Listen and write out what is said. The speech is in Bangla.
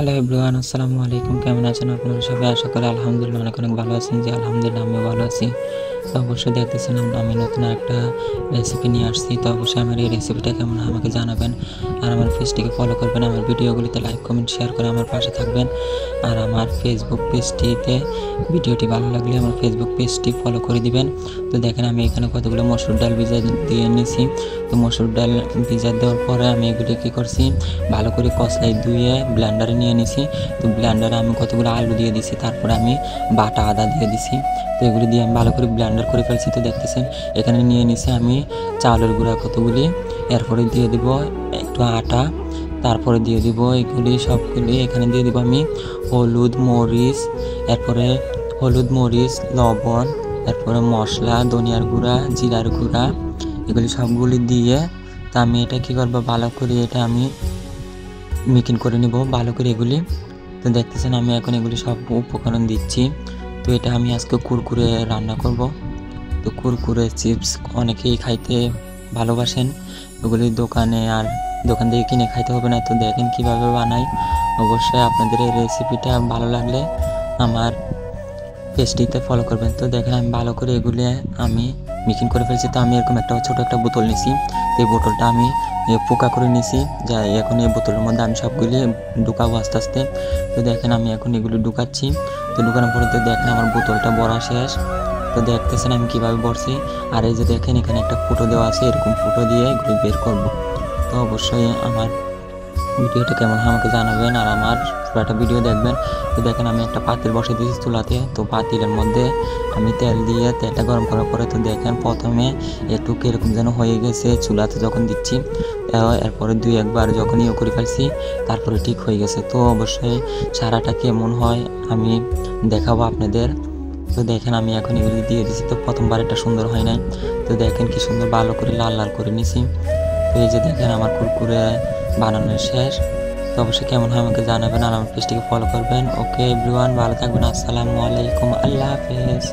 হ্যালো এভরিওয়ান, আসসালামু আলাইকুম। কেমন আছেন আপনারা সবাই? আশা করি আলহামদুলিল্লাহ অনেক অনেক ভালো আছেন। যে আলহামদুলিল্লাহ আমিও ভালো আছি। তো অবশ্যই দেখতেছিলাম আমি নতুন একটা রেসিপি নিয়ে আসছি। তো অবশ্যই আমার এই রেসিপিটা কেমন হয় আমাকে জানাবেন। আর আমার পেজটিকে ফলো করবেন, আমার ভিডিওগুলিতে লাইক কমেন্ট শেয়ার করে আমার পাশে থাকবেন। আর আমার ফেসবুক পেজটিতে ভিডিওটি ভালো লাগলে আমার ফেসবুক পেজটি ফলো করে দিবেন। তো দেখেন আমি এখানে কতগুলো মসুর ডাল ভিজা দিয়ে নিয়েছি। তো মসুর ডাল ভিজা দেওয়ার পরে আমি এগুলি কী করছি, ভালো করে কষলাই ধুয়ে ব্লেন্ডারে নিয়ে নিছি। তো ব্লেন্ডারে আমি কতগুলো আলু দিয়ে দিছি, তারপরে আমি বাটা আদা দিয়ে দিছি। তো এগুলি দিয়ে আমি ভালো করে ব্লেন্ডার করে ফেলছি। তো দেখতেছেন এখানে নিয়ে নিছি আমি চালের গুঁড়া কতগুলি, এরপরে দিয়ে দিব একটু আটা, তারপরে দিয়ে দিব এগুলি সবগুলি। এখানে দিয়ে দিব আমি হলুদ মরিচ, এরপরে লবণ, এরপরে মশলা ধনিয়ার গুঁড়া জিরার গুঁড়া, এগুলি সবগুলি দিয়ে তা আমি এটা কী করবো, ভালো করে এটা আমি মিক্স করে নিব ভালো করে এগুলি। তো দেখতেছেন আমি এখন এগুলি সব উপকরণ দিচ্ছি। তো এটা আমি আজকে কুরকুরে রান্না করব। তো কুরকুরে চিপস অনেকেই খাইতে ভালোবাসেন, ওগুলি দোকান থেকে কিনে খাইতে হবে না। তো দেখেন কিভাবে বানাই। অবশ্যই আপনাদের এই রেসিপিটা ভালো লাগলে আমার পেজটিতে ফলো করবেন। তো দেখেন আমি ভালো করে এগুলি আমি মিক্স করে ফেলছি। তো আমি এরকম একটা ছোটো একটা বোতল নিছি। তো এই বোতলটা আমি পোকা করে নিছি। যাই এখন এই বোতলের মধ্যে আমি সবগুলি ঢুকাবো আস্তে আস্তে। তো দেখেন আমি এখন এগুলি ঢুকাচ্ছি। তো ঢুকানোর পরে তো দেখেন আমার বোতলটা ভরা শেষ। তো দেখতেছেন আমি কীভাবে ভরছি। আর এই যে দেখেন এখানে একটা ফুটো দেওয়া আছে, এরকম ফুটো দিয়ে এগুলি বের করব। তো অবশ্যই আমার ভিডিওটা কেমন হয় আমাকে জানাবেন, আর আমার পুরোটা ভিডিও দেখবেন। তো দেখেন আমি একটা পাতিল বসে দিয়েছি চুলাতে। তো পাতিলের মধ্যে আমি তেল দিয়ে তেলটা গরম করার পরে তো দেখেন প্রথমে একটু কীরকম যেন হয়ে গেছে চুলাতে যখন দিচ্ছি। এরপরে দুই একবার যখন করে ফেলছি তারপরে ঠিক হয়ে গেছে। তো অবশ্যই সারাটা কেমন হয় আমি দেখাবো আপনাদের। তো দেখেন আমি এখন এগুলি দিয়ে দিচ্ছি। তো প্রথমবার এটা সুন্দর হয় নাই। তো দেখেন কি সুন্দর ভালো করে লাল লাল করে নিছি। তো এই যে দেখেন আমার কুরকুরে বানানো শেষ। তো অবশ্যই কেমন হয় আমাকে জানাবেন, আর আমার পেজটিকে ফলো করবেন। ওকে এভরিওয়ান, ভালো থাকবেন। আসসালামু আলাইকুম, আল্লাহ হাফেজ।